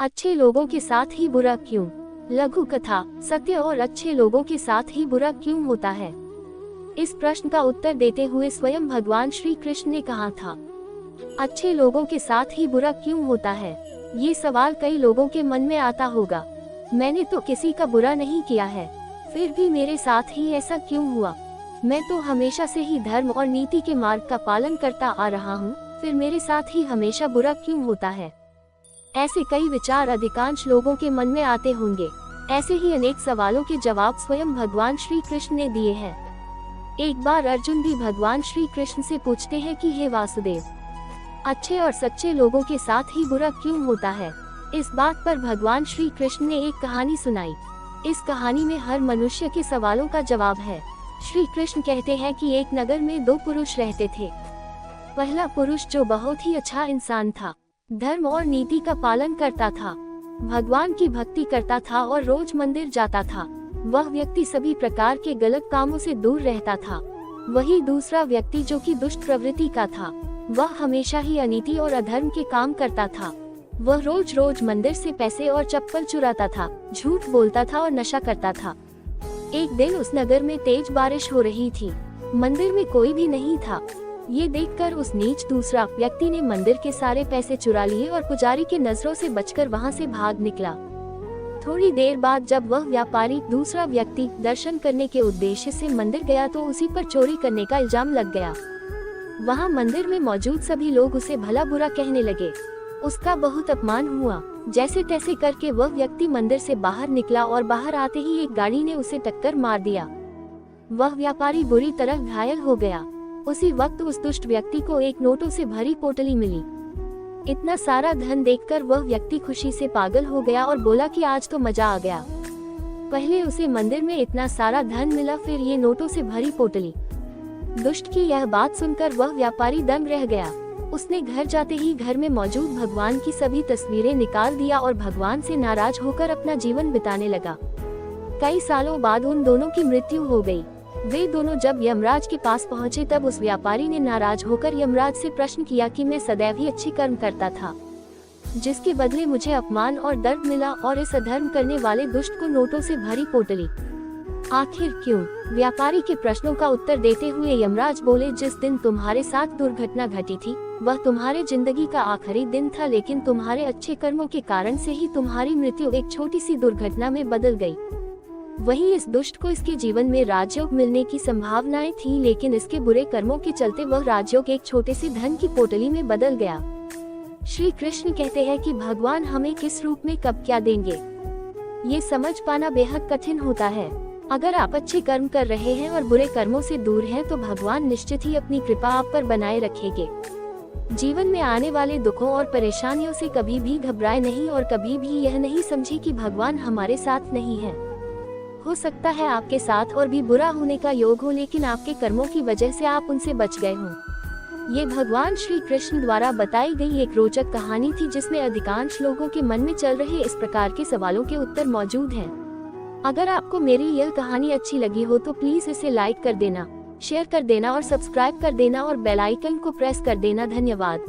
अच्छे लोगों के साथ ही बुरा क्यों? लघु कथा, सत्य और अच्छे लोगों के साथ ही बुरा क्यों होता है? इस प्रश्न का उत्तर देते हुए स्वयं भगवान श्री कृष्ण ने कहा था, अच्छे लोगों के साथ ही बुरा क्यों होता है? ये सवाल कई लोगों के मन में आता होगा। मैंने तो किसी का बुरा नहीं किया है, फिर भी मेरे साथ ही ऐसा क्यों हुआ? मैं तो हमेशा से ही धर्म और नीति के मार्ग का पालन करता आ रहा हूँ, फिर मेरे साथ ही हमेशा बुरा क्यों होता है? ऐसे कई विचार अधिकांश लोगों के मन में आते होंगे। ऐसे ही अनेक सवालों के जवाब स्वयं भगवान श्री कृष्ण ने दिए हैं। एक बार अर्जुन भी भगवान श्री कृष्ण से पूछते हैं कि हे वासुदेव, अच्छे और सच्चे लोगों के साथ ही बुरा क्यों होता है? इस बात पर भगवान श्री कृष्ण ने एक कहानी सुनाई। इस कहानी में हर मनुष्य के सवालों का जवाब है। श्री कृष्ण कहते हैं कि एक नगर में दो पुरुष रहते थे। पहला पुरुष जो बहुत ही अच्छा इंसान था, धर्म और नीति का पालन करता था, भगवान की भक्ति करता था और रोज मंदिर जाता था। वह व्यक्ति सभी प्रकार के गलत कामों से दूर रहता था। वही दूसरा व्यक्ति जो कि दुष्ट प्रवृत्ति का था, वह हमेशा ही अनीति और अधर्म के काम करता था। वह रोज रोज मंदिर से पैसे और चप्पल चुराता था, झूठ बोलता था और नशा करता था। एक दिन उस नगर में तेज बारिश हो रही थी। मंदिर में कोई भी नहीं था। ये देखकर उस नीच दूसरा व्यक्ति ने मंदिर के सारे पैसे चुरा लिए और पुजारी के नजरों से बचकर वहां से भाग निकला। थोड़ी देर बाद जब वह व्यापारी दूसरा व्यक्ति दर्शन करने के उद्देश्य से मंदिर गया तो उसी पर चोरी करने का इल्जाम लग गया। वहां मंदिर में मौजूद सभी लोग उसे भला बुरा कहने लगे। उसका बहुत अपमान हुआ। जैसे तैसे करके वह व्यक्ति मंदिर से बाहर निकला और बाहर आते ही एक गाड़ी ने उसे टक्कर मार दिया। वह व्यापारी बुरी तरह घायल हो गया। उसी वक्त उस दुष्ट व्यक्ति को एक नोटों से भरी पोटली मिली। इतना सारा धन देखकर वह व्यक्ति खुशी से पागल हो गया और बोला कि आज तो मजा आ गया। पहले उसे मंदिर में इतना सारा धन मिला, फिर ये नोटों से भरी पोटली। दुष्ट की यह बात सुनकर वह व्यापारी दंग रह गया। उसने घर जाते ही घर में मौजूद भगवान की सभी तस्वीरें निकाल दिया और भगवान से नाराज होकर अपना जीवन बिताने लगा। कई सालों बाद उन दोनों की मृत्यु हो गई। वे दोनों जब यमराज के पास पहुंचे तब उस व्यापारी ने नाराज होकर यमराज से प्रश्न किया कि मैं सदैव ही अच्छी कर्म करता था, जिसके बदले मुझे अपमान और दर्द मिला, और इस अधर्म करने वाले दुष्ट को नोटों से भरी पोटली। आखिर क्यों? व्यापारी के प्रश्नों का उत्तर देते हुए यमराज बोले, जिस दिन तुम्हारे साथ दुर्घटना घटी थी वह तुम्हारे जिंदगी का आखिरी दिन था, लेकिन तुम्हारे अच्छे कर्मों के कारण से ही तुम्हारी मृत्यु एक छोटी सी दुर्घटना में बदल गई। वहीं इस दुष्ट को इसके जीवन में राजयोग मिलने की संभावनाएं थी, लेकिन इसके बुरे कर्मों के चलते वह राजयोग एक छोटे से धन की पोटली में बदल गया। श्री कृष्ण कहते हैं कि भगवान हमें किस रूप में कब क्या देंगे, ये समझ पाना बेहद कठिन होता है। अगर आप अच्छे कर्म कर रहे हैं और बुरे कर्मों से दूर हैं तो भगवान निश्चित ही अपनी कृपा आप पर बनाए रखेंगे। जीवन में आने वाले दुखों और परेशानियों से कभी भी घबराए नहीं और कभी भी यह नहीं समझे कि भगवान हमारे साथ नहीं है। हो सकता है आपके साथ और भी बुरा होने का योग हो, लेकिन आपके कर्मों की वजह से आप उनसे बच गए हों। ये भगवान श्री कृष्ण द्वारा बताई गई एक रोचक कहानी थी, जिसमें अधिकांश लोगों के मन में चल रहे इस प्रकार के सवालों के उत्तर मौजूद हैं। अगर आपको मेरी यह कहानी अच्छी लगी हो तो प्लीज इसे लाइक कर देना, शेयर कर देना और सब्सक्राइब कर देना और बेल आइकन को प्रेस कर देना। धन्यवाद।